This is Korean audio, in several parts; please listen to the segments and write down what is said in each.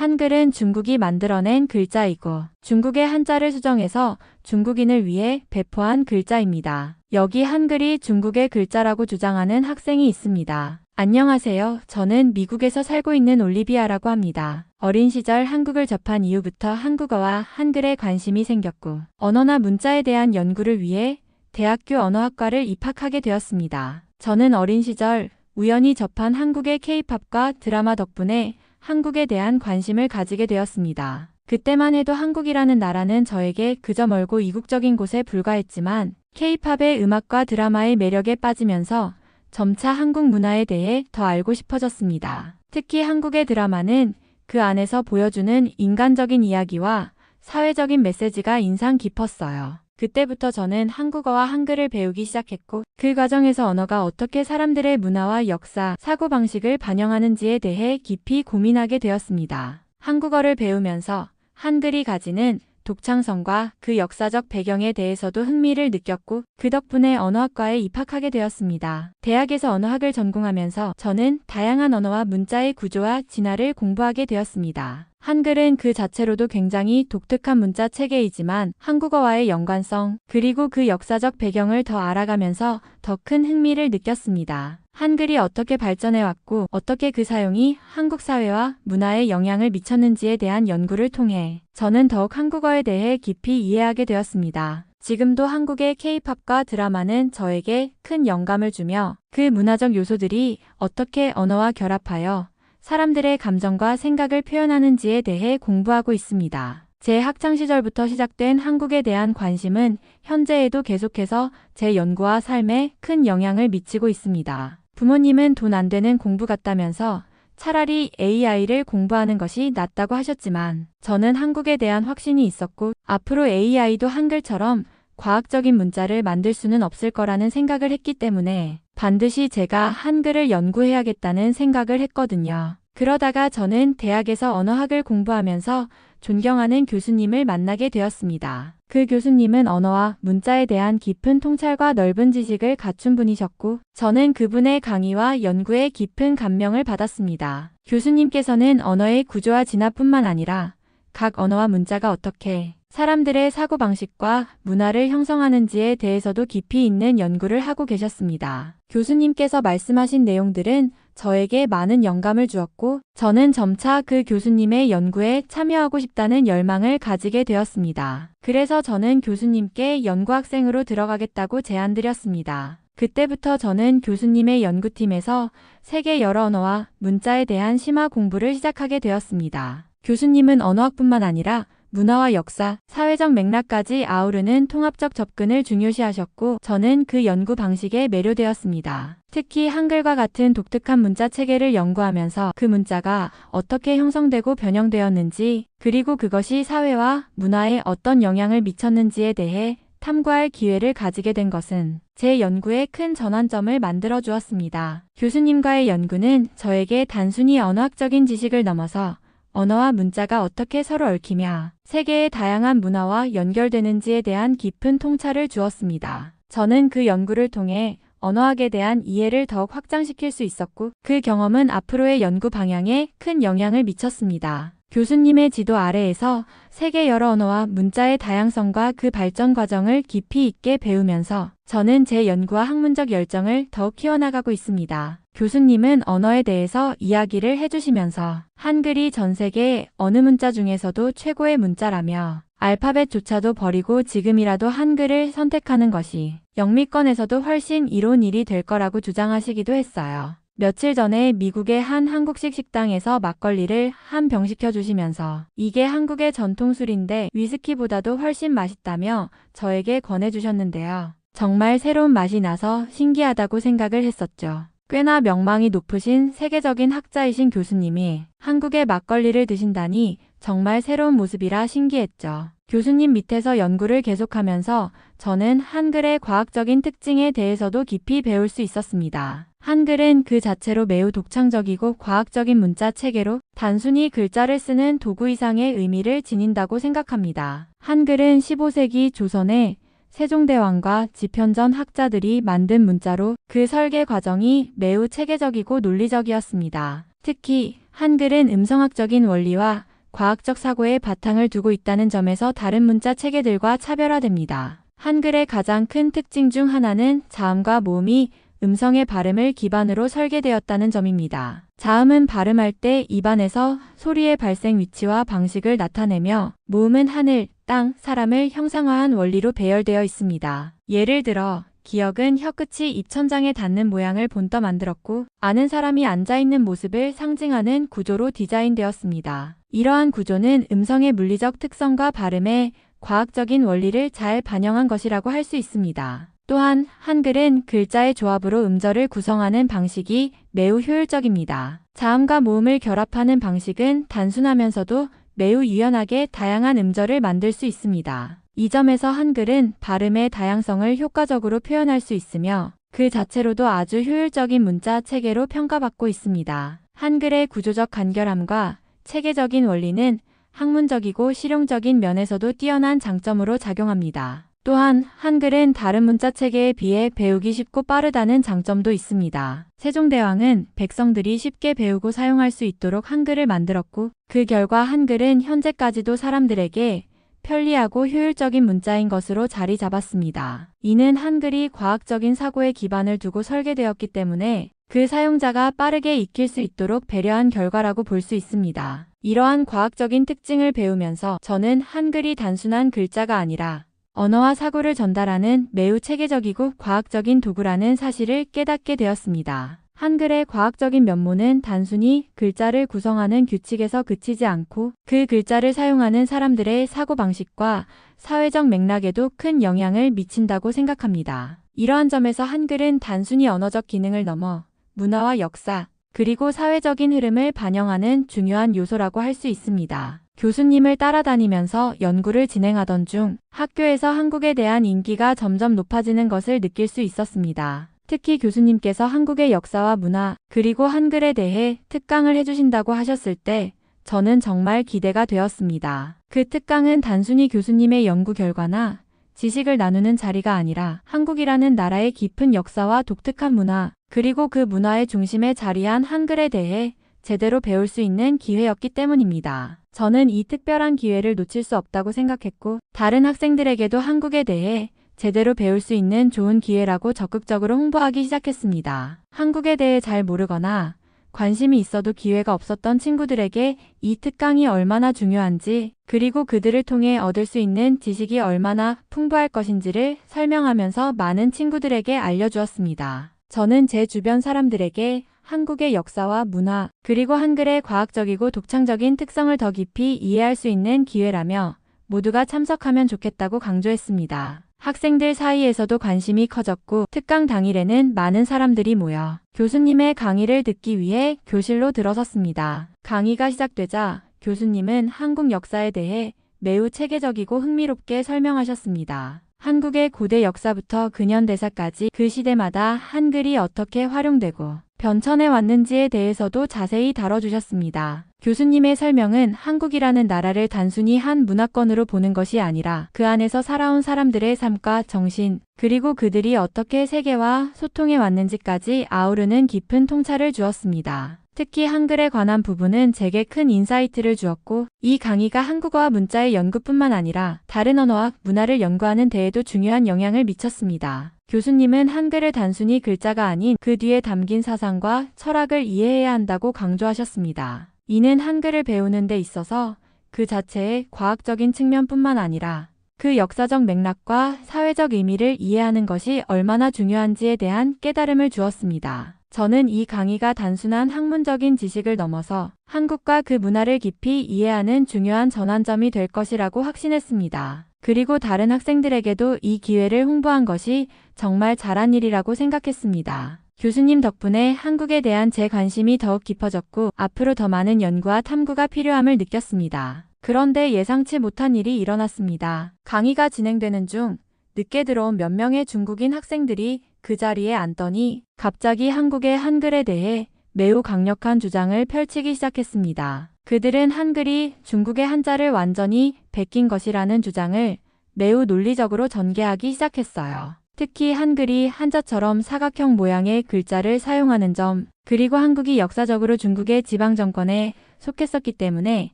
한글은 중국이 만들어낸 글자이고 중국의 한자를 수정해서 중국인을 위해 배포한 글자입니다. 여기 한글이 중국의 글자라고 주장하는 학생이 있습니다. 안녕하세요. 저는 미국에서 살고 있는 올리비아라고 합니다. 어린 시절 한국을 접한 이후부터 한국어와 한글에 관심이 생겼고 언어나 문자에 대한 연구를 위해 대학교 언어학과를 입학하게 되었습니다. 저는 어린 시절 우연히 접한 한국의 K-팝과 드라마 덕분에 한국에 대한 관심을 가지게 되었습니다. 그때만 해도 한국이라는 나라는 저에게 그저 멀고 이국적인 곳에 불과했지만 K-팝의 음악과 드라마의 매력에 빠지면서 점차 한국 문화에 대해 더 알고 싶어졌습니다. 특히 한국의 드라마는 그 안에서 보여주는 인간적인 이야기와 사회적인 메시지가 인상 깊었어요. 그때부터 저는 한국어와 한글을 배우기 시작했고 그 과정에서 언어가 어떻게 사람들의 문화와 역사, 사고방식을 반영하는지에 대해 깊이 고민하게 되었습니다. 한국어를 배우면서 한글이 가지는 독창성과 그 역사적 배경에 대해서도 흥미를 느꼈고 그 덕분에 언어학과에 입학하게 되었습니다. 대학에서 언어학을 전공하면서 저는 다양한 언어와 문자의 구조와 진화를 공부하게 되었습니다. 한글은 그 자체로도 굉장히 독특한 문자 체계이지만 한국어와의 연관성 그리고 그 역사적 배경을 더 알아가면서 더 큰 흥미를 느꼈습니다. 한글이 어떻게 발전해왔고 어떻게 그 사용이 한국 사회와 문화에 영향을 미쳤는지에 대한 연구를 통해 저는 더욱 한국어에 대해 깊이 이해하게 되었습니다. 지금도 한국의 K-팝과 드라마는 저에게 큰 영감을 주며 그 문화적 요소들이 어떻게 언어와 결합하여 사람들의 감정과 생각을 표현하는지에 대해 공부하고 있습니다. 제 학창시절부터 시작된 한국에 대한 관심은 현재에도 계속해서 제 연구와 삶에 큰 영향을 미치고 있습니다. 부모님은 돈 안 되는 공부 같다면서 차라리 AI를 공부하는 것이 낫다고 하셨지만 저는 한국에 대한 확신이 있었고 앞으로 AI도 한글처럼 과학적인 문자를 만들 수는 없을 거라는 생각을 했기 때문에 반드시 제가 한글을 연구해야겠다는 생각을 했거든요. 그러다가 저는 대학에서 언어학을 공부하면서 존경하는 교수님을 만나게 되었습니다. 그 교수님은 언어와 문자에 대한 깊은 통찰과 넓은 지식을 갖춘 분이셨고 저는 그분의 강의와 연구에 깊은 감명을 받았습니다. 교수님께서는 언어의 구조와 진화뿐만 아니라 각 언어와 문자가 어떻게 사람들의 사고방식과 문화를 형성하는지에 대해서도 깊이 있는 연구를 하고 계셨습니다. 교수님께서 말씀하신 내용들은 저에게 많은 영감을 주었고 저는 점차 그 교수님의 연구에 참여하고 싶다는 열망을 가지게 되었습니다. 그래서 저는 교수님께 연구학생으로 들어가겠다고 제안드렸습니다. 그때부터 저는 교수님의 연구팀에서 세계 여러 언어와 문자에 대한 심화 공부를 시작하게 되었습니다. 교수님은 언어학뿐만 아니라 문화와 역사, 사회적 맥락까지 아우르는 통합적 접근을 중요시하셨고 저는 그 연구 방식에 매료되었습니다. 특히 한글과 같은 독특한 문자 체계를 연구하면서 그 문자가 어떻게 형성되고 변형되었는지 그리고 그것이 사회와 문화에 어떤 영향을 미쳤는지에 대해 탐구할 기회를 가지게 된 것은 제 연구에 큰 전환점을 만들어 주었습니다. 교수님과의 연구는 저에게 단순히 언어학적인 지식을 넘어서 언어와 문자가 어떻게 서로 얽히며 세계의 다양한 문화와 연결되는지에 대한 깊은 통찰을 주었습니다. 저는 그 연구를 통해 언어학에 대한 이해를 더욱 확장시킬 수 있었고 그 경험은 앞으로의 연구 방향에 큰 영향을 미쳤습니다. 교수님의 지도 아래에서 세계 여러 언어와 문자의 다양성과 그 발전 과정을 깊이 있게 배우면서 저는 제 연구와 학문적 열정을 더욱 키워나가고 있습니다. 교수님은 언어에 대해서 이야기를 해주시면서 한글이 전 세계 어느 문자 중에서도 최고의 문자라며 알파벳조차도 버리고 지금이라도 한글을 선택하는 것이 영미권에서도 훨씬 이로운 일이 될 거라고 주장하시기도 했어요. 며칠 전에 미국의 한 한국식 식당에서 막걸리를 한 병 시켜주시면서 이게 한국의 전통술인데 위스키보다도 훨씬 맛있다며 저에게 권해주셨는데요. 정말 새로운 맛이 나서 신기하다고 생각을 했었죠. 꽤나 명망이 높으신 세계적인 학자이신 교수님이 한국의 막걸리를 드신다니 정말 새로운 모습이라 신기했죠. 교수님 밑에서 연구를 계속하면서 저는 한글의 과학적인 특징에 대해서도 깊이 배울 수 있었습니다. 한글은 그 자체로 매우 독창적이고 과학적인 문자 체계로 단순히 글자를 쓰는 도구 이상의 의미를 지닌다고 생각합니다. 한글은 15세기 조선의 세종대왕과 집현전 학자들이 만든 문자로 그 설계 과정이 매우 체계적이고 논리적이었습니다. 특히 한글은 음성학적인 원리와 과학적 사고에 바탕을 두고 있다는 점에서 다른 문자 체계들과 차별화됩니다. 한글의 가장 큰 특징 중 하나는 자음과 모음이 음성의 발음을 기반으로 설계되었다는 점입니다. 자음은 발음할 때 입안에서 소리의 발생 위치와 방식을 나타내며 모음은 하늘, 땅, 사람을 형상화한 원리로 배열되어 있습니다. 예를 들어 기억은 혀끝이 입천장에 닿는 모양을 본떠 만들었고 아는 사람이 앉아있는 모습을 상징하는 구조로 디자인되었습니다. 이러한 구조는 음성의 물리적 특성과 발음의 과학적인 원리를 잘 반영한 것이라고 할 수 있습니다. 또한 한글은 글자의 조합으로 음절을 구성하는 방식이 매우 효율적입니다. 자음과 모음을 결합하는 방식은 단순하면서도 매우 유연하게 다양한 음절을 만들 수 있습니다. 이 점에서 한글은 발음의 다양성을 효과적으로 표현할 수 있으며 그 자체로도 아주 효율적인 문자 체계로 평가받고 있습니다. 한글의 구조적 간결함과 체계적인 원리는 학문적이고 실용적인 면에서도 뛰어난 장점으로 작용합니다. 또한 한글은 다른 문자 체계에 비해 배우기 쉽고 빠르다는 장점도 있습니다. 세종대왕은 백성들이 쉽게 배우고 사용할 수 있도록 한글을 만들었고 그 결과 한글은 현재까지도 사람들에게 편리하고 효율적인 문자인 것으로 자리 잡았습니다. 이는 한글이 과학적인 사고에 기반을 두고 설계되었기 때문에 그 사용자가 빠르게 익힐 수 있도록 배려한 결과라고 볼 수 있습니다. 이러한 과학적인 특징을 배우면서 저는 한글이 단순한 글자가 아니라 언어와 사고를 전달하는 매우 체계적이고 과학적인 도구라는 사실을 깨닫게 되었습니다. 한글의 과학적인 면모는 단순히 글자를 구성하는 규칙에서 그치지 않고 그 글자를 사용하는 사람들의 사고방식과 사회적 맥락에도 큰 영향을 미친다고 생각합니다. 이러한 점에서 한글은 단순히 언어적 기능을 넘어 문화와 역사, 그리고 사회적인 흐름을 반영하는 중요한 요소라고 할 수 있습니다. 교수님을 따라다니면서 연구를 진행하던 중 학교에서 한국에 대한 인기가 점점 높아지는 것을 느낄 수 있었습니다. 특히 교수님께서 한국의 역사와 문화, 그리고 한글에 대해 특강을 해주신다고 하셨을 때 저는 정말 기대가 되었습니다. 그 특강은 단순히 교수님의 연구 결과나 지식을 나누는 자리가 아니라 한국이라는 나라의 깊은 역사와 독특한 문화, 그리고 그 문화의 중심에 자리한 한글에 대해 제대로 배울 수 있는 기회였기 때문입니다. 저는 이 특별한 기회를 놓칠 수 없다고 생각했고 다른 학생들에게도 한국에 대해 제대로 배울 수 있는 좋은 기회라고 적극적으로 홍보하기 시작했습니다. 한국에 대해 잘 모르거나 관심이 있어도 기회가 없었던 친구들에게 이 특강이 얼마나 중요한지, 그리고 그들을 통해 얻을 수 있는 지식이 얼마나 풍부할 것인지를 설명하면서 많은 친구들에게 알려주었습니다. 저는 제 주변 사람들에게 한국의 역사와 문화, 그리고 한글의 과학적이고 독창적인 특성을 더 깊이 이해할 수 있는 기회라며 모두가 참석하면 좋겠다고 강조했습니다. 학생들 사이에서도 관심이 커졌고 특강 당일에는 많은 사람들이 모여 교수님의 강의를 듣기 위해 교실로 들어섰습니다. 강의가 시작되자 교수님은 한국 역사에 대해 매우 체계적이고 흥미롭게 설명하셨습니다. 한국의 고대 역사부터 근현대사까지 그 시대마다 한글이 어떻게 활용되고 변천해 왔는지에 대해서도 자세히 다뤄주셨습니다. 교수님의 설명은 한국이라는 나라를 단순히 한 문화권으로 보는 것이 아니라 그 안에서 살아온 사람들의 삶과 정신, 그리고 그들이 어떻게 세계와 소통해 왔는지까지 아우르는 깊은 통찰을 주었습니다. 특히 한글에 관한 부분은 제게 큰 인사이트를 주었고 이 강의가 한국어와 문자의 연구뿐만 아니라 다른 언어와 문화를 연구하는 데에도 중요한 영향을 미쳤습니다. 교수님은 한글을 단순히 글자가 아닌 그 뒤에 담긴 사상과 철학을 이해해야 한다고 강조하셨습니다. 이는 한글을 배우는 데 있어서 그 자체의 과학적인 측면뿐만 아니라 그 역사적 맥락과 사회적 의미를 이해하는 것이 얼마나 중요한지에 대한 깨달음을 주었습니다. 저는 이 강의가 단순한 학문적인 지식을 넘어서 한국과 그 문화를 깊이 이해하는 중요한 전환점이 될 것이라고 확신했습니다. 그리고 다른 학생들에게도 이 기회를 홍보한 것이 정말 잘한 일이라고 생각했습니다. 교수님 덕분에 한국에 대한 제 관심이 더욱 깊어졌고 앞으로 더 많은 연구와 탐구가 필요함을 느꼈습니다. 그런데 예상치 못한 일이 일어났습니다. 강의가 진행되는 중 늦게 들어온 몇 명의 중국인 학생들이 그 자리에 앉더니 갑자기 한국의 한글에 대해 매우 강력한 주장을 펼치기 시작했습니다. 그들은 한글이 중국의 한자를 완전히 베낀 것이라는 주장을 매우 논리적으로 전개하기 시작했어요. 특히 한글이 한자처럼 사각형 모양의 글자를 사용하는 점, 그리고 한국이 역사적으로 중국의 지방정권에 속했었기 때문에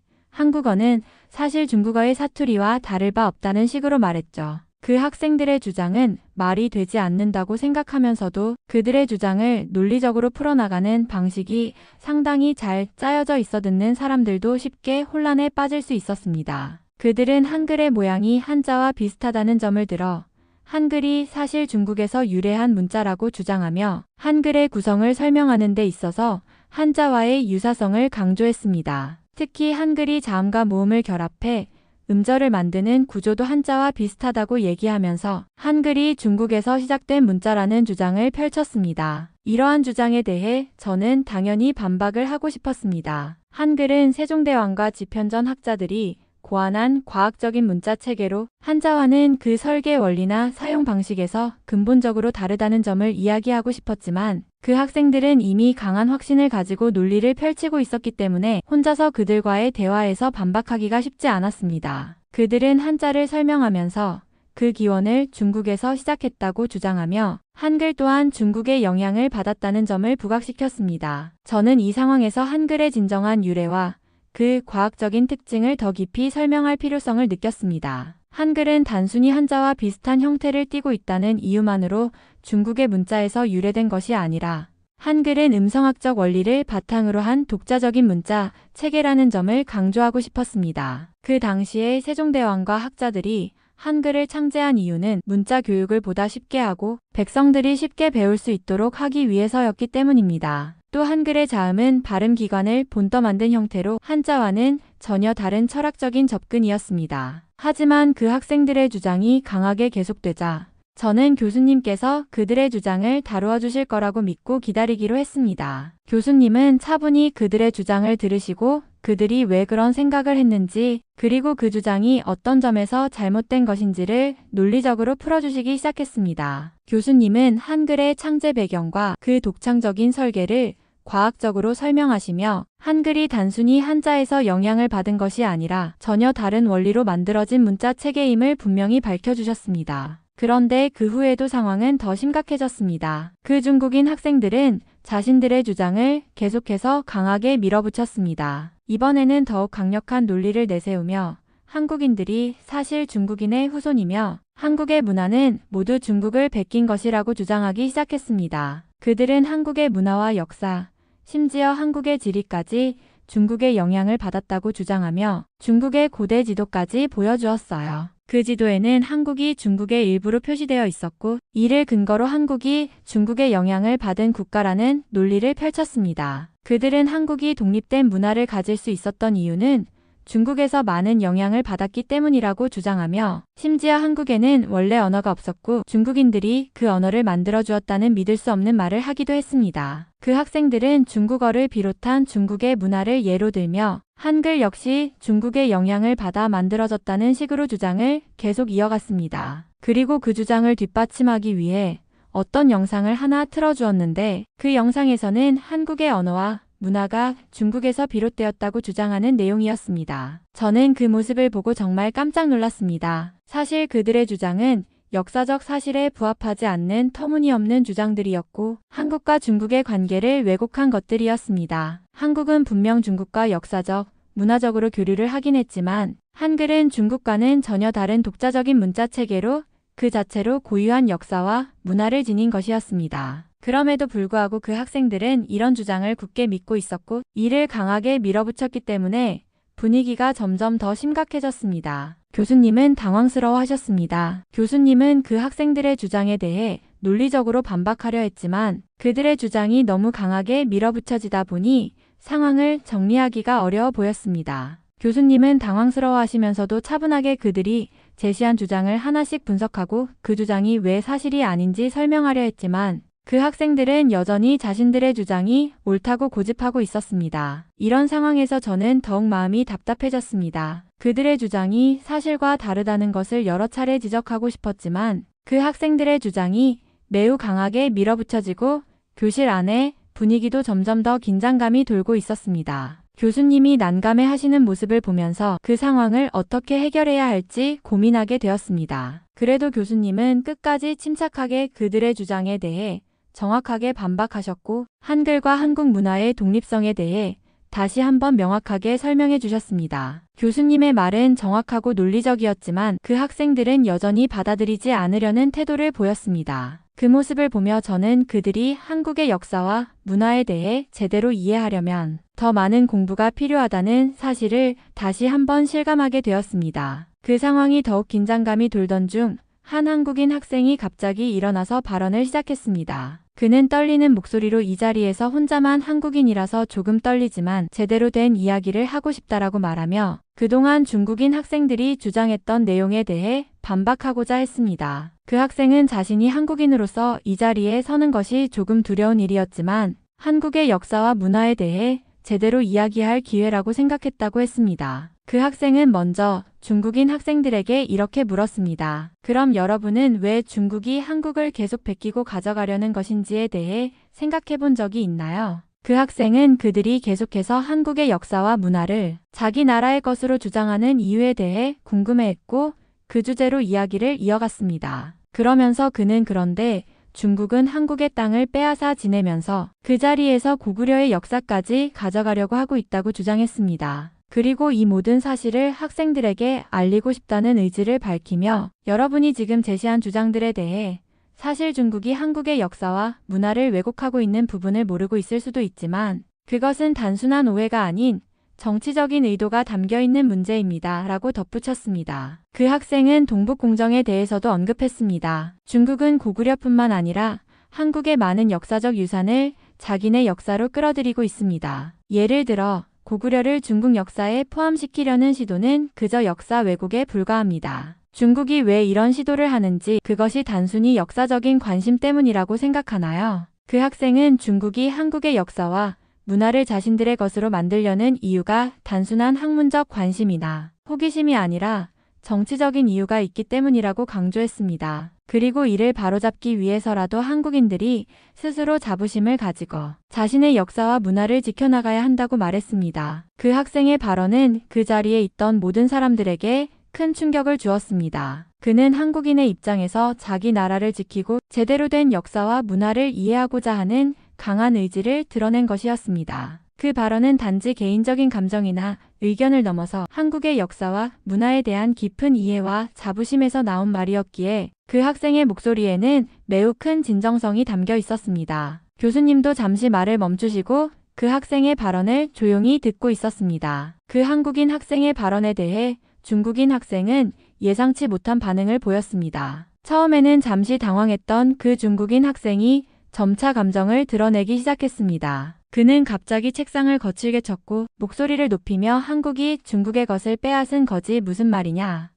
한국어는 사실 중국어의 사투리와 다를 바 없다는 식으로 말했죠. 그 학생들의 주장은 말이 되지 않는다고 생각하면서도 그들의 주장을 논리적으로 풀어나가는 방식이 상당히 잘 짜여져 있어 듣는 사람들도 쉽게 혼란에 빠질 수 있었습니다. 그들은 한글의 모양이 한자와 비슷하다는 점을 들어 한글이 사실 중국에서 유래한 문자라고 주장하며 한글의 구성을 설명하는 데 있어서 한자와의 유사성을 강조했습니다. 특히 한글이 자음과 모음을 결합해 음절을 만드는 구조도 한자와 비슷하다고 얘기하면서 한글이 중국에서 시작된 문자라는 주장을 펼쳤습니다. 이러한 주장에 대해 저는 당연히 반박을 하고 싶었습니다. 한글은 세종대왕과 집현전 학자들이 고안한 과학적인 문자 체계로 한자와는 그 설계 원리나 사용 방식에서 근본적으로 다르다는 점을 이야기하고 싶었지만 그 학생들은 이미 강한 확신을 가지고 논리를 펼치고 있었기 때문에 혼자서 그들과의 대화에서 반박하기가 쉽지 않았습니다. 그들은 한자를 설명하면서 그 기원을 중국에서 시작했다고 주장하며 한글 또한 중국의 영향을 받았다는 점을 부각시켰습니다. 저는 이 상황에서 한글의 진정한 유래와 그 과학적인 특징을 더 깊이 설명할 필요성을 느꼈습니다. 한글은 단순히 한자와 비슷한 형태를 띠고 있다는 이유만으로 중국의 문자에서 유래된 것이 아니라 한글은 음성학적 원리를 바탕으로 한 독자적인 문자 체계라는 점을 강조하고 싶었습니다. 그 당시에 세종대왕과 학자들이 한글을 창제한 이유는 문자 교육을 보다 쉽게 하고 백성들이 쉽게 배울 수 있도록 하기 위해서였기 때문입니다. 또 한글의 자음은 발음기관을 본떠 만든 형태로 한자와는 전혀 다른 철학적인 접근이었습니다. 하지만 그 학생들의 주장이 강하게 계속되자 저는 교수님께서 그들의 주장을 다루어 주실 거라고 믿고 기다리기로 했습니다. 교수님은 차분히 그들의 주장을 들으시고 그들이 왜 그런 생각을 했는지 그리고 그 주장이 어떤 점에서 잘못된 것인지를 논리적으로 풀어주시기 시작했습니다. 교수님은 한글의 창제 배경과 그 독창적인 설계를 과학적으로 설명하시며 한글이 단순히 한자에서 영향을 받은 것이 아니라 전혀 다른 원리로 만들어진 문자 체계임을 분명히 밝혀주셨습니다. 그런데 그 후에도 상황은 더 심각해졌습니다. 그 중국인 학생들은 자신들의 주장을 계속해서 강하게 밀어붙였습니다. 이번에는 더욱 강력한 논리를 내세우며 한국인들이 사실 중국인의 후손이며 한국의 문화는 모두 중국을 베낀 것이라고 주장하기 시작했습니다. 그들은 한국의 문화와 역사, 심지어 한국의 지리까지 중국의 영향을 받았다고 주장하며 중국의 고대 지도까지 보여주었어요. 그 지도에는 한국이 중국의 일부로 표시되어 있었고 이를 근거로 한국이 중국의 영향을 받은 국가라는 논리를 펼쳤습니다. 그들은 한국이 독립된 문화를 가질 수 있었던 이유는 중국에서 많은 영향을 받았기 때문이라고 주장하며 심지어 한국에는 원래 언어가 없었고 중국인들이 그 언어를 만들어 주었다는 믿을 수 없는 말을 하기도 했습니다. 그 학생들은 중국어를 비롯한 중국의 문화를 예로 들며 한글 역시 중국의 영향을 받아 만들어졌다는 식으로 주장을 계속 이어갔습니다. 그리고 그 주장을 뒷받침하기 위해 어떤 영상을 하나 틀어주었는데 그 영상에서는 한국의 언어와 문화가 중국에서 비롯되었다고 주장하는 내용이었습니다. 저는 그 모습을 보고 정말 깜짝 놀랐습니다. 사실 그들의 주장은 역사적 사실에 부합하지 않는 터무니없는 주장들이었고 한국과 중국의 관계를 왜곡한 것들이었습니다. 한국은 분명 중국과 역사적, 문화적으로 교류를 하긴 했지만 한글은 중국과는 전혀 다른 독자적인 문자 체계로 그 자체로 고유한 역사와 문화를 지닌 것이었습니다. 그럼에도 불구하고 그 학생들은 이런 주장을 굳게 믿고 있었고 이를 강하게 밀어붙였기 때문에 분위기가 점점 더 심각해졌습니다. 교수님은 당황스러워하셨습니다. 교수님은 그 학생들의 주장에 대해 논리적으로 반박하려 했지만 그들의 주장이 너무 강하게 밀어붙여지다 보니 상황을 정리하기가 어려워 보였습니다. 교수님은 당황스러워하시면서도 차분하게 그들이 제시한 주장을 하나씩 분석하고 그 주장이 왜 사실이 아닌지 설명하려 했지만 그 학생들은 여전히 자신들의 주장이 옳다고 고집하고 있었습니다. 이런 상황에서 저는 더욱 마음이 답답해졌습니다. 그들의 주장이 사실과 다르다는 것을 여러 차례 지적하고 싶었지만 그 학생들의 주장이 매우 강하게 밀어붙여지고 교실 안에 분위기도 점점 더 긴장감이 돌고 있었습니다. 교수님이 난감해 하시는 모습을 보면서 그 상황을 어떻게 해결해야 할지 고민하게 되었습니다. 그래도 교수님은 끝까지 침착하게 그들의 주장에 대해 정확하게 반박하셨고 한글과 한국 문화의 독립성에 대해 다시 한번 명확하게 설명해 주셨습니다. 교수님의 말은 정확하고 논리적이었지만 그 학생들은 여전히 받아들이지 않으려는 태도를 보였습니다. 그 모습을 보며 저는 그들이 한국의 역사와 문화에 대해 제대로 이해하려면 더 많은 공부가 필요하다는 사실을 다시 한번 실감하게 되었습니다. 그 상황이 더욱 긴장감이 돌던 중 한 한국인 학생이 갑자기 일어나서 발언을 시작했습니다. 그는 떨리는 목소리로 이 자리에서 혼자만 한국인이라서 조금 떨리지만 제대로 된 이야기를 하고 싶다라고 말하며 그동안 중국인 학생들이 주장했던 내용에 대해 반박하고자 했습니다. 그 학생은 자신이 한국인으로서 이 자리에 서는 것이 조금 두려운 일이었지만 한국의 역사와 문화에 대해 제대로 이야기할 기회라고 생각했다고 했습니다. 그 학생은 먼저 중국인 학생들에게 이렇게 물었습니다. 그럼 여러분은 왜 중국이 한국을 계속 베끼고 가져가려는 것인지에 대해 생각해 본 적이 있나요? 그 학생은 그들이 계속해서 한국의 역사와 문화를 자기 나라의 것으로 주장하는 이유에 대해 궁금해했고 그 주제로 이야기를 이어갔습니다. 그러면서 그는 그런데 중국은 한국의 땅을 빼앗아 지내면서 그 자리에서 고구려의 역사까지 가져가려고 하고 있다고 주장했습니다. 그리고 이 모든 사실을 학생들에게 알리고 싶다는 의지를 밝히며 여러분이 지금 제시한 주장들에 대해 사실 중국이 한국의 역사와 문화를 왜곡하고 있는 부분을 모르고 있을 수도 있지만 그것은 단순한 오해가 아닌 정치적인 의도가 담겨 있는 문제입니다. 라고 덧붙였습니다. 그 학생은 동북공정에 대해서도 언급했습니다. 중국은 고구려뿐만 아니라 한국의 많은 역사적 유산을 자기네 역사로 끌어들이고 있습니다. 예를 들어 고구려를 중국 역사에 포함시키려는 시도는 그저 역사 왜곡에 불과합니다. 중국이 왜 이런 시도를 하는지 그것이 단순히 역사적인 관심 때문이라고 생각하나요? 그 학생은 중국이 한국의 역사와 문화를 자신들의 것으로 만들려는 이유가 단순한 학문적 관심이나 호기심이 아니라 정치적인 이유가 있기 때문이라고 강조했습니다. 그리고 이를 바로잡기 위해서라도 한국인들이 스스로 자부심을 가지고 자신의 역사와 문화를 지켜나가야 한다고 말했습니다. 그 학생의 발언은 그 자리에 있던 모든 사람들에게 큰 충격을 주었습니다. 그는 한국인의 입장에서 자기 나라를 지키고 제대로 된 역사와 문화를 이해하고자 하는 강한 의지를 드러낸 것이었습니다. 그 발언은 단지 개인적인 감정이나 의견을 넘어서 한국의 역사와 문화에 대한 깊은 이해와 자부심에서 나온 말이었기에 그 학생의 목소리에는 매우 큰 진정성이 담겨 있었습니다. 교수님도 잠시 말을 멈추시고 그 학생의 발언을 조용히 듣고 있었습니다. 그 한국인 학생의 발언에 대해 중국인 학생은 예상치 못한 반응을 보였습니다. 처음에는 잠시 당황했던 그 중국인 학생이 점차 감정을 드러내기 시작했습니다. 그는 갑자기 책상을 거칠게 쳤고 목소리를 높이며 한국이 중국의 것을 빼앗은 거지 무슨 말이냐?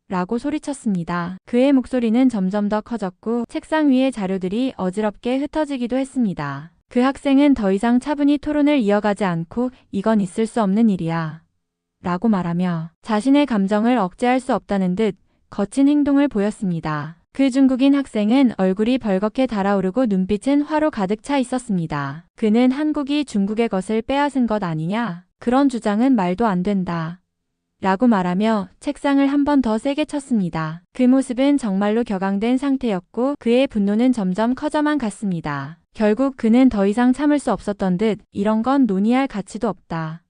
라고 소리쳤습니다. 그의 목소리는 점점 더 커졌고 책상 위의 자료들이 어지럽게 흩어지기도 했습니다. 그 학생은 더 이상 차분히 토론을 이어가지 않고 이건 있을 수 없는 일이야. 라고 말하며 자신의 감정을 억제할 수 없다는 듯 거친 행동을 보였습니다. 그 중국인 학생은 얼굴이 벌겋게 달아오르고 눈빛은 화로 가득 차 있었습니다. 그는 한국이 중국의 것을 빼앗은 것 아니냐? 그런 주장은 말도 안 된다. 라고 말하며 책상을 한 번 더 세게 쳤습니다. 그 모습은 정말로 격앙된 상태였고 그의 분노는 점점 커져만 갔습니다. 결국 그는 더 이상 참을 수 없었던 듯 이런 건 논의할 가치도 없다.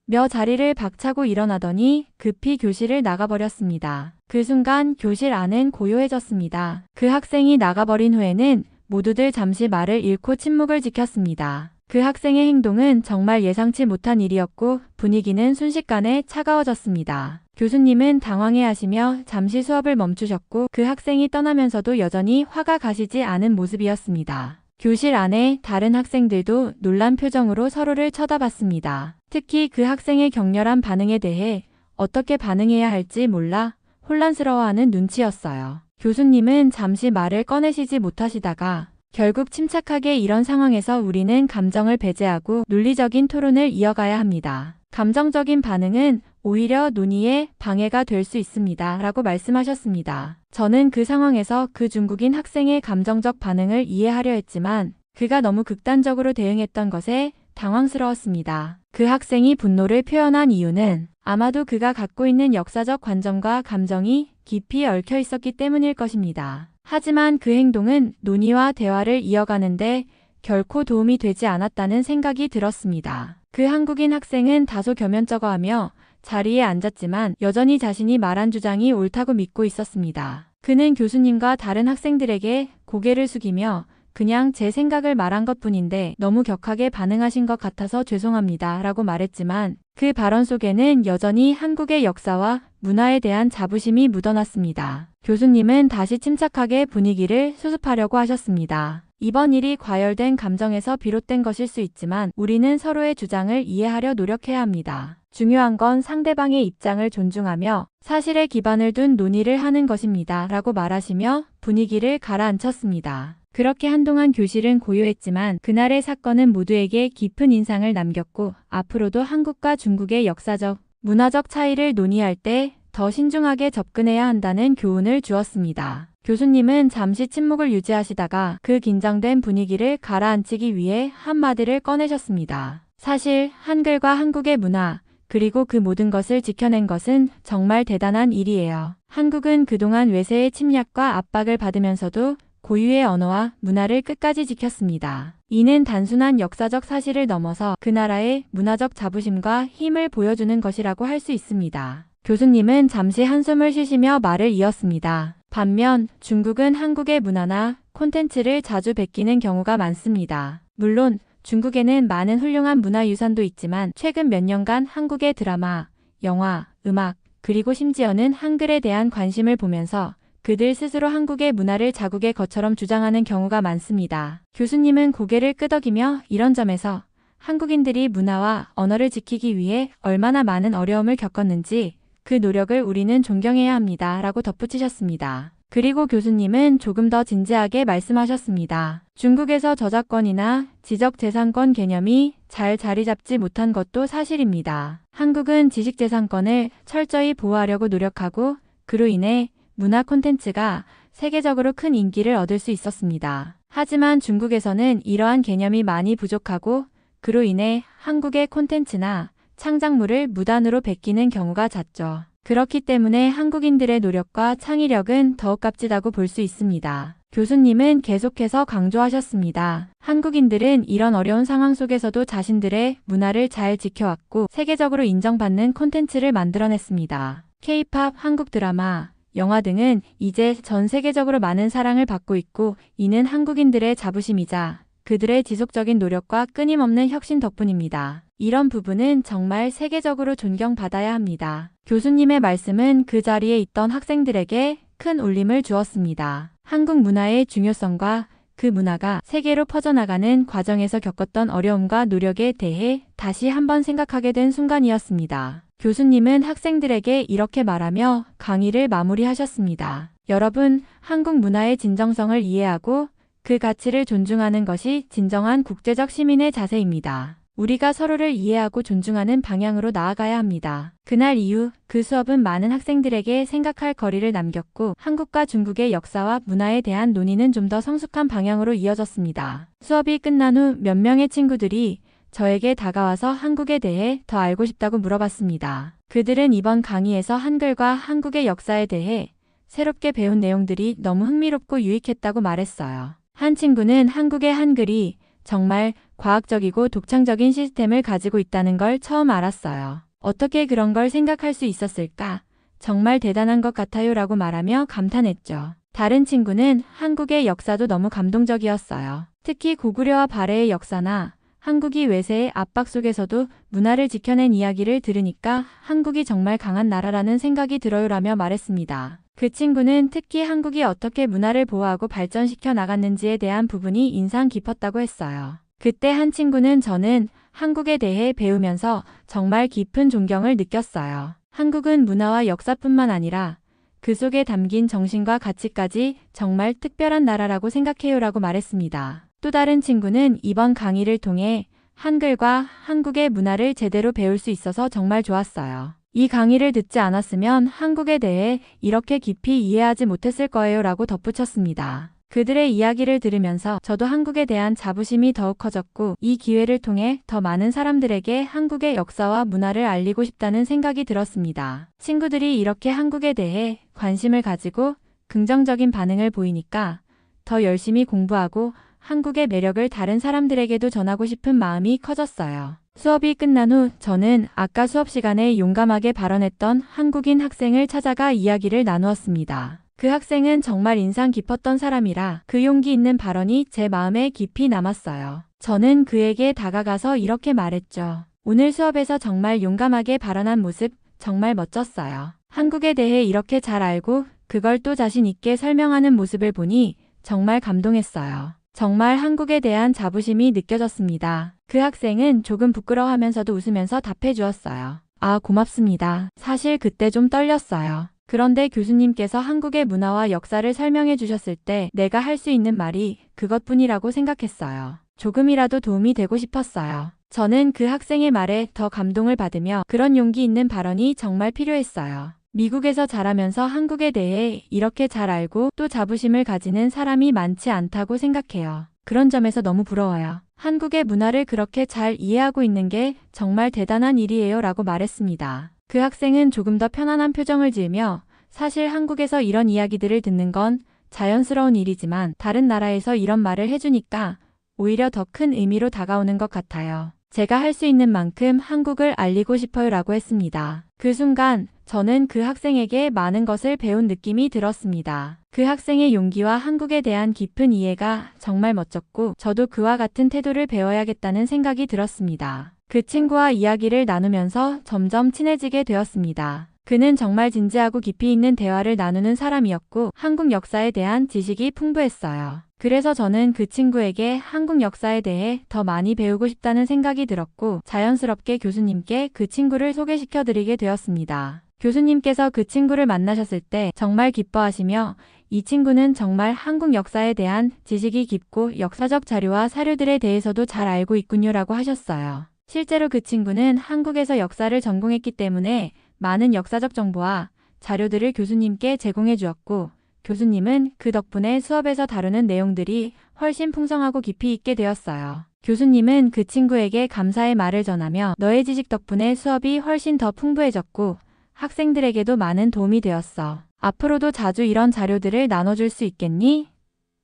며 자리를 박차고 일어나더니 급히 교실을 나가버렸습니다. 그 순간 교실 안은 고요해졌습니다. 그 학생이 나가버린 후에는 모두들 잠시 말을 잃고 침묵을 지켰습니다. 그 학생의 행동은 정말 예상치 못한 일이었고 분위기는 순식간에 차가워졌습니다. 교수님은 당황해하시며 잠시 수업을 멈추셨고 그 학생이 떠나면서도 여전히 화가 가시지 않은 모습이었습니다. 교실 안에 다른 학생들도 놀란 표정으로 서로를 쳐다봤습니다. 특히 그 학생의 격렬한 반응에 대해 어떻게 반응해야 할지 몰라 혼란스러워하는 눈치였어요. 교수님은 잠시 말을 꺼내시지 못하시다가 결국 침착하게 이런 상황에서 우리는 감정을 배제하고 논리적인 토론을 이어가야 합니다. 감정적인 반응은 오히려 논의에 방해가 될 수 있습니다. 라고 말씀하셨습니다. 저는 그 상황에서 그 중국인 학생의 감정적 반응을 이해하려 했지만 그가 너무 극단적으로 대응했던 것에 당황스러웠습니다. 그 학생이 분노를 표현한 이유는 아마도 그가 갖고 있는 역사적 관점과 감정이 깊이 얽혀 있었기 때문일 것입니다. 하지만 그 행동은 논의와 대화를 이어가는데 결코 도움이 되지 않았다는 생각이 들었습니다. 그 한국인 학생은 다소 겸연쩍어하며 자리에 앉았지만 여전히 자신이 말한 주장이 옳다고 믿고 있었습니다. 그는 교수님과 다른 학생들에게 고개를 숙이며 그냥 제 생각을 말한 것뿐인데 너무 격하게 반응하신 것 같아서 죄송합니다 라고 말했지만 그 발언 속에는 여전히 한국의 역사와 문화에 대한 자부심이 묻어났습니다. 교수님은 다시 침착하게 분위기를 수습하려고 하셨습니다. 이번 일이 과열된 감정에서 비롯된 것일 수 있지만 우리는 서로의 주장을 이해하려 노력해야 합니다. 중요한 건 상대방의 입장을 존중하며 사실에 기반을 둔 논의를 하는 것입니다. 라고 말하시며 분위기를 가라앉혔습니다. 그렇게 한동안 교실은 고요했지만 그날의 사건은 모두에게 깊은 인상을 남겼고 앞으로도 한국과 중국의 역사적, 문화적 차이를 논의할 때 더 신중하게 접근해야 한다는 교훈을 주었습니다. 교수님은 잠시 침묵을 유지하시다가 그 긴장된 분위기를 가라앉히기 위해 한마디를 꺼내셨습니다. 사실 한글과 한국의 문화, 그리고 그 모든 것을 지켜낸 것은 정말 대단한 일이에요. 한국은 그동안 외세의 침략과 압박을 받으면서도 고유의 언어와 문화를 끝까지 지켰습니다. 이는 단순한 역사적 사실을 넘어서 그 나라의 문화적 자부심과 힘을 보여주는 것이라고 할 수 있습니다. 교수님은 잠시 한숨을 쉬시며 말을 이었습니다. 반면 중국은 한국의 문화나 콘텐츠를 자주 베끼는 경우가 많습니다. 물론 중국에는 많은 훌륭한 문화유산도 있지만 최근 몇 년간 한국의 드라마, 영화, 음악, 그리고 심지어는 한글에 대한 관심을 보면서 그들 스스로 한국의 문화를 자국의 것처럼 주장하는 경우가 많습니다. 교수님은 고개를 끄덕이며 이런 점에서 한국인들이 문화와 언어를 지키기 위해 얼마나 많은 어려움을 겪었는지 그 노력을 우리는 존경해야 합니다. 라고 덧붙이셨습니다. 그리고 교수님은 조금 더 진지하게 말씀하셨습니다. 중국에서 저작권이나 지적재산권 개념이 잘 자리 잡지 못한 것도 사실입니다. 한국은 지식재산권을 철저히 보호하려고 노력하고 그로 인해 문화 콘텐츠가 세계적으로 큰 인기를 얻을 수 있었습니다. 하지만 중국에서는 이러한 개념이 많이 부족하고 그로 인해 한국의 콘텐츠나 창작물을 무단으로 베끼는 경우가 잦죠. 그렇기 때문에 한국인들의 노력과 창의력은 더욱 값지다고 볼 수 있습니다. 교수님은 계속해서 강조하셨습니다. 한국인들은 이런 어려운 상황 속에서도 자신들의 문화를 잘 지켜왔고 세계적으로 인정받는 콘텐츠를 만들어냈습니다. K-팝, 한국 드라마, 영화 등은 이제 전 세계적으로 많은 사랑을 받고 있고 이는 한국인들의 자부심이자 그들의 지속적인 노력과 끊임없는 혁신 덕분입니다. 이런 부분은 정말 세계적으로 존경받아야 합니다. 교수님의 말씀은 그 자리에 있던 학생들에게 큰 울림을 주었습니다. 한국 문화의 중요성과 그 문화가 세계로 퍼져나가는 과정에서 겪었던 어려움과 노력에 대해 다시 한번 생각하게 된 순간이었습니다. 교수님은 학생들에게 이렇게 말하며 강의를 마무리하셨습니다. 여러분, 한국 문화의 진정성을 이해하고 그 가치를 존중하는 것이 진정한 국제적 시민의 자세입니다. 우리가 서로를 이해하고 존중하는 방향으로 나아가야 합니다. 그날 이후 그 수업은 많은 학생들에게 생각할 거리를 남겼고 한국과 중국의 역사와 문화에 대한 논의는 좀 더 성숙한 방향으로 이어졌습니다. 수업이 끝난 후 몇 명의 친구들이 저에게 다가와서 한국에 대해 더 알고 싶다고 물어봤습니다. 그들은 이번 강의에서 한글과 한국의 역사에 대해 새롭게 배운 내용들이 너무 흥미롭고 유익했다고 말했어요. 한 친구는 한국의 한글이 정말 과학적이고 독창적인 시스템을 가지고 있다는 걸 처음 알았어요. 어떻게 그런 걸 생각할 수 있었을까? 정말 대단한 것 같아요 라고 말하며 감탄했죠. 다른 친구는 한국의 역사도 너무 감동적이었어요. 특히 고구려와 발해의 역사나 한국이 외세의 압박 속에서도 문화를 지켜낸 이야기를 들으니까 한국이 정말 강한 나라라는 생각이 들어요라며 말했습니다. 그 친구는 특히 한국이 어떻게 문화를 보호하고 발전시켜 나갔는지에 대한 부분이 인상 깊었다고 했어요. 그때 한 친구는 저는 한국에 대해 배우면서 정말 깊은 존경을 느꼈어요. 한국은 문화와 역사뿐만 아니라 그 속에 담긴 정신과 가치까지 정말 특별한 나라라고 생각해요라고 말했습니다. 또 다른 친구는 이번 강의를 통해 한글과 한국의 문화를 제대로 배울 수 있어서 정말 좋았어요. 이 강의를 듣지 않았으면 한국에 대해 이렇게 깊이 이해하지 못했을 거예요 라고 덧붙였습니다. 그들의 이야기를 들으면서 저도 한국에 대한 자부심이 더욱 커졌고 이 기회를 통해 더 많은 사람들에게 한국의 역사와 문화를 알리고 싶다는 생각이 들었습니다. 친구들이 이렇게 한국에 대해 관심을 가지고 긍정적인 반응을 보이니까 더 열심히 공부하고 한국의 매력을 다른 사람들에게도 전하고 싶은 마음이 커졌어요. 수업이 끝난 후 저는 아까 수업 시간에 용감하게 발언했던 한국인 학생을 찾아가 이야기를 나누었습니다. 그 학생은 정말 인상 깊었던 사람이라 그 용기 있는 발언이 제 마음에 깊이 남았어요. 저는 그에게 다가가서 이렇게 말했죠. 오늘 수업에서 정말 용감하게 발언한 모습 정말 멋졌어요. 한국에 대해 이렇게 잘 알고 그걸 또 자신 있게 설명하는 모습을 보니 정말 감동했어요. 정말 한국에 대한 자부심이 느껴졌습니다. 그 학생은 조금 부끄러워하면서도 웃으면서 답해 주었어요. 아, 고맙습니다. 사실 그때 좀 떨렸어요. 그런데 교수님께서 한국의 문화와 역사를 설명해 주셨을 때 내가 할 수 있는 말이 그것뿐이라고 생각했어요. 조금이라도 도움이 되고 싶었어요. 저는 그 학생의 말에 더 감동을 받으며 그런 용기 있는 발언이 정말 필요했어요. 미국에서 자라면서 한국에 대해 이렇게 잘 알고 또 자부심을 가지는 사람이 많지 않다고 생각해요. 그런 점에서 너무 부러워요. 한국의 문화를 그렇게 잘 이해하고 있는 게 정말 대단한 일이에요 라고 말했습니다. 그 학생은 조금 더 편안한 표정을 지으며 사실 한국에서 이런 이야기들을 듣는 건 자연스러운 일이지만 다른 나라에서 이런 말을 해주니까 오히려 더 큰 의미로 다가오는 것 같아요. 제가 할 수 있는 만큼 한국을 알리고 싶어요 라고 했습니다. 그 순간 저는 그 학생에게 많은 것을 배운 느낌이 들었습니다. 그 학생의 용기와 한국에 대한 깊은 이해가 정말 멋졌고 저도 그와 같은 태도를 배워야겠다는 생각이 들었습니다. 그 친구와 이야기를 나누면서 점점 친해지게 되었습니다. 그는 정말 진지하고 깊이 있는 대화를 나누는 사람이었고 한국 역사에 대한 지식이 풍부했어요. 그래서 저는 그 친구에게 한국 역사에 대해 더 많이 배우고 싶다는 생각이 들었고 자연스럽게 교수님께 그 친구를 소개시켜드리게 되었습니다. 교수님께서 그 친구를 만나셨을 때 정말 기뻐하시며 이 친구는 정말 한국 역사에 대한 지식이 깊고 역사적 자료와 사료들에 대해서도 잘 알고 있군요 라고 하셨어요. 실제로 그 친구는 한국에서 역사를 전공했기 때문에 많은 역사적 정보와 자료들을 교수님께 제공해 주었고 교수님은 그 덕분에 수업에서 다루는 내용들이 훨씬 풍성하고 깊이 있게 되었어요. 교수님은 그 친구에게 감사의 말을 전하며 너의 지식 덕분에 수업이 훨씬 더 풍부해졌고 학생들에게도 많은 도움이 되었어. 앞으로도 자주 이런 자료들을 나눠줄 수 있겠니?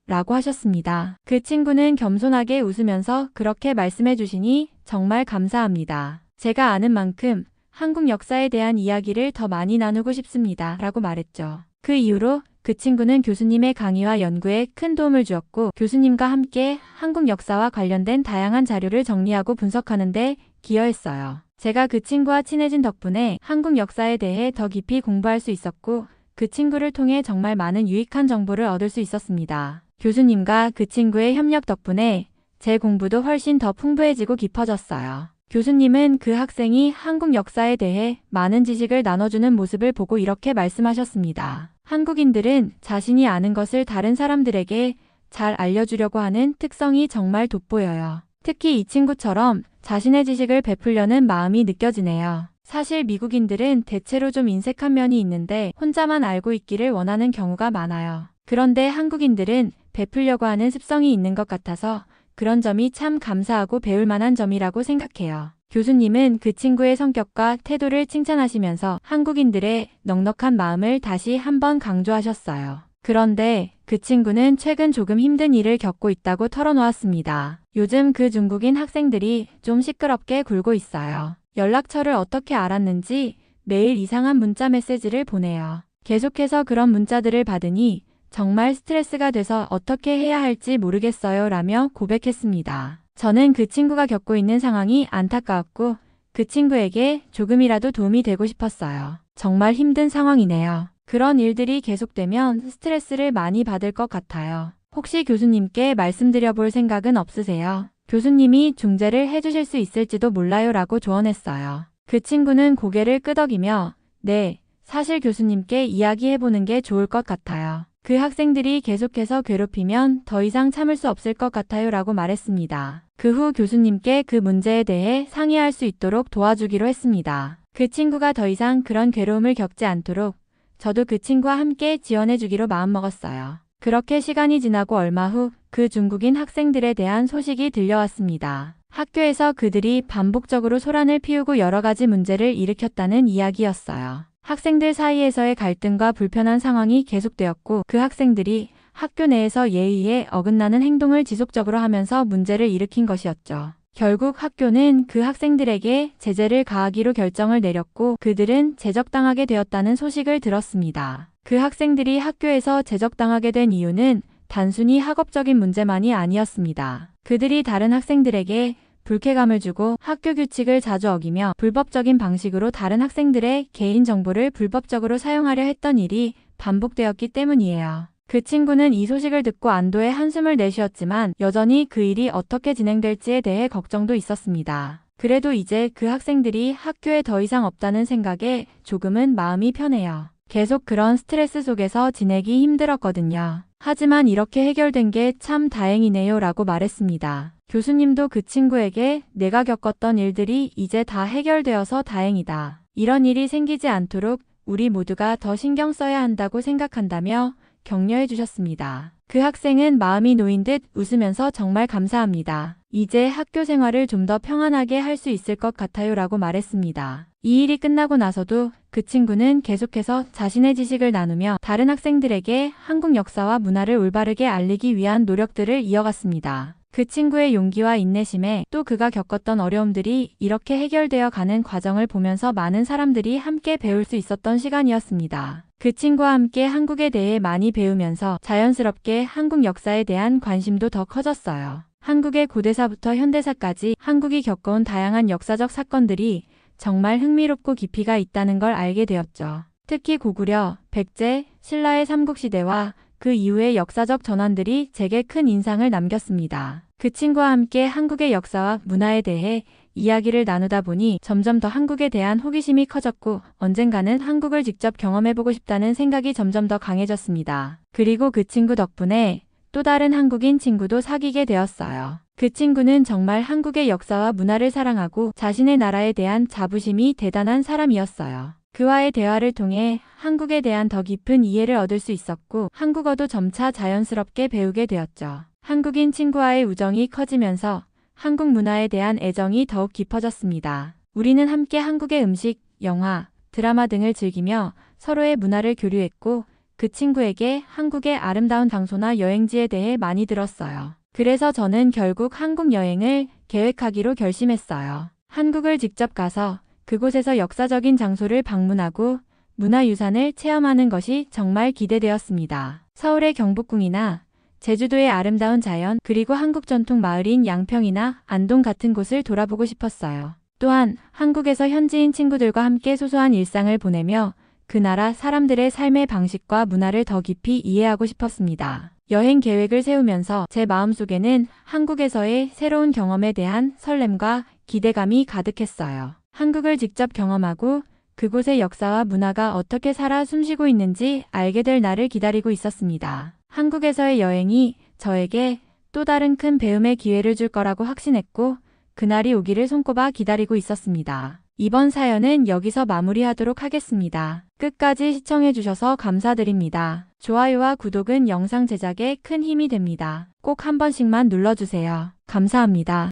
라고 하셨습니다. 그 친구는 겸손하게 웃으면서 그렇게 말씀해 주시니 정말 감사합니다. 제가 아는 만큼 한국 역사에 대한 이야기를 더 많이 나누고 싶습니다. 라고 말했죠. 그 이후로 그 친구는 교수님의 강의와 연구에 큰 도움을 주었고 교수님과 함께 한국 역사와 관련된 다양한 자료를 정리하고 분석하는 데 기여했어요. 제가 그 친구와 친해진 덕분에 한국 역사에 대해 더 깊이 공부할 수 있었고 그 친구를 통해 정말 많은 유익한 정보를 얻을 수 있었습니다. 교수님과 그 친구의 협력 덕분에 제 공부도 훨씬 더 풍부해지고 깊어졌어요. 교수님은 그 학생이 한국 역사에 대해 많은 지식을 나눠주는 모습을 보고 이렇게 말씀하셨습니다. 한국인들은 자신이 아는 것을 다른 사람들에게 잘 알려주려고 하는 특성이 정말 돋보여요. 특히 이 친구처럼 자신의 지식을 베풀려는 마음이 느껴지네요. 사실 미국인들은 대체로 좀 인색한 면이 있는데 혼자만 알고 있기를 원하는 경우가 많아요. 그런데 한국인들은 베풀려고 하는 습성이 있는 것 같아서 그런 점이 참 감사하고 배울 만한 점이라고 생각해요. 교수님은 그 친구의 성격과 태도를 칭찬하시면서 한국인들의 넉넉한 마음을 다시 한번 강조하셨어요. 그런데 그 친구는 최근 조금 힘든 일을 겪고 있다고 털어놓았습니다. 요즘 그 중국인 학생들이 좀 시끄럽게 굴고 있어요. 연락처를 어떻게 알았는지 매일 이상한 문자 메시지를 보내요. 계속해서 그런 문자들을 받으니 정말 스트레스가 돼서 어떻게 해야 할지 모르겠어요 라며 고백했습니다. 저는 그 친구가 겪고 있는 상황이 안타까웠고 그 친구에게 조금이라도 도움이 되고 싶었어요. 정말 힘든 상황이네요. 그런 일들이 계속되면 스트레스를 많이 받을 것 같아요. 혹시 교수님께 말씀드려 볼 생각은 없으세요? 교수님이 중재를 해주실 수 있을지도 몰라요 라고 조언했어요. 그 친구는 고개를 끄덕이며 네, 사실 교수님께 이야기해보는 게 좋을 것 같아요. 그 학생들이 계속해서 괴롭히면 더 이상 참을 수 없을 것 같아요 라고 말했습니다. 그 후 교수님께 그 문제에 대해 상의할 수 있도록 도와주기로 했습니다. 그 친구가 더 이상 그런 괴로움을 겪지 않도록 저도 그 친구와 함께 지원해주기로 마음먹었어요. 그렇게 시간이 지나고 얼마 후 그 중국인 학생들에 대한 소식이 들려왔습니다. 학교에서 그들이 반복적으로 소란을 피우고 여러 가지 문제를 일으켰다는 이야기였어요. 학생들 사이에서의 갈등과 불편한 상황이 계속되었고 그 학생들이 학교 내에서 예의에 어긋나는 행동을 지속적으로 하면서 문제를 일으킨 것이었죠. 결국 학교는 그 학생들에게 제재를 가하기로 결정을 내렸고 그들은 제적당하게 되었다는 소식을 들었습니다. 그 학생들이 학교에서 제적당하게 된 이유는 단순히 학업적인 문제만이 아니었습니다. 그들이 다른 학생들에게 불쾌감을 주고 학교 규칙을 자주 어기며 불법적인 방식으로 다른 학생들의 개인 정보를 불법적으로 사용하려 했던 일이 반복되었기 때문이에요. 그 친구는 이 소식을 듣고 안도의 한숨을 내쉬었지만 여전히 그 일이 어떻게 진행될지에 대해 걱정도 있었습니다. 그래도 이제 그 학생들이 학교에 더 이상 없다는 생각에 조금은 마음이 편해요. 계속 그런 스트레스 속에서 지내기 힘들었거든요. 하지만 이렇게 해결된 게 참 다행이네요 라고 말했습니다. 교수님도 그 친구에게 내가 겪었던 일들이 이제 다 해결되어서 다행이다. 이런 일이 생기지 않도록 우리 모두가 더 신경 써야 한다고 생각한다며 격려해 주셨습니다. 그 학생은 마음이 놓인 듯 웃으면서 정말 감사합니다. 이제 학교 생활을 좀 더 평안하게 할 수 있을 것 같아요 라고 말했습니다. 이 일이 끝나고 나서도 그 친구는 계속해서 자신의 지식을 나누며 다른 학생들에게 한국 역사와 문화를 올바르게 알리기 위한 노력들을 이어갔습니다. 그 친구의 용기와 인내심에 또 그가 겪었던 어려움들이 이렇게 해결되어 가는 과정을 보면서 많은 사람들이 함께 배울 수 있었던 시간이었습니다. 그 친구와 함께 한국에 대해 많이 배우면서 자연스럽게 한국 역사에 대한 관심도 더 커졌어요. 한국의 고대사부터 현대사까지 한국이 겪어온 다양한 역사적 사건들이 정말 흥미롭고 깊이가 있다는 걸 알게 되었죠. 특히 고구려, 백제, 신라의 삼국시대와 그 이후의 역사적 전환들이 제게 큰 인상을 남겼습니다. 그 친구와 함께 한국의 역사와 문화에 대해 이야기를 나누다 보니 점점 더 한국에 대한 호기심이 커졌고 언젠가는 한국을 직접 경험해보고 싶다는 생각이 점점 더 강해졌습니다. 그리고 그 친구 덕분에 또 다른 한국인 친구도 사귀게 되었어요. 그 친구는 정말 한국의 역사와 문화를 사랑하고 자신의 나라에 대한 자부심이 대단한 사람이었어요. 그와의 대화를 통해 한국에 대한 더 깊은 이해를 얻을 수 있었고 한국어도 점차 자연스럽게 배우게 되었죠. 한국인 친구와의 우정이 커지면서 한국 문화에 대한 애정이 더욱 깊어졌습니다. 우리는 함께 한국의 음식, 영화, 드라마 등을 즐기며 서로의 문화를 교류했고 그 친구에게 한국의 아름다운 장소나 여행지에 대해 많이 들었어요. 그래서 저는 결국 한국 여행을 계획하기로 결심했어요. 한국을 직접 가서 그곳에서 역사적인 장소를 방문하고 문화유산을 체험하는 것이 정말 기대되었습니다. 서울의 경복궁이나 제주도의 아름다운 자연, 그리고 한국 전통 마을인 양평이나 안동 같은 곳을 돌아보고 싶었어요. 또한 한국에서 현지인 친구들과 함께 소소한 일상을 보내며 그 나라 사람들의 삶의 방식과 문화를 더 깊이 이해하고 싶었습니다. 여행 계획을 세우면서 제 마음속에는 한국에서의 새로운 경험에 대한 설렘과 기대감이 가득했어요. 한국을 직접 경험하고 그곳의 역사와 문화가 어떻게 살아 숨쉬고 있는지 알게 될 날을 기다리고 있었습니다. 한국에서의 여행이 저에게 또 다른 큰 배움의 기회를 줄 거라고 확신했고 그날이 오기를 손꼽아 기다리고 있었습니다. 이번 사연은 여기서 마무리하도록 하겠습니다. 끝까지 시청해주셔서 감사드립니다. 좋아요와 구독은 영상 제작에 큰 힘이 됩니다. 꼭 한 번씩만 눌러주세요. 감사합니다.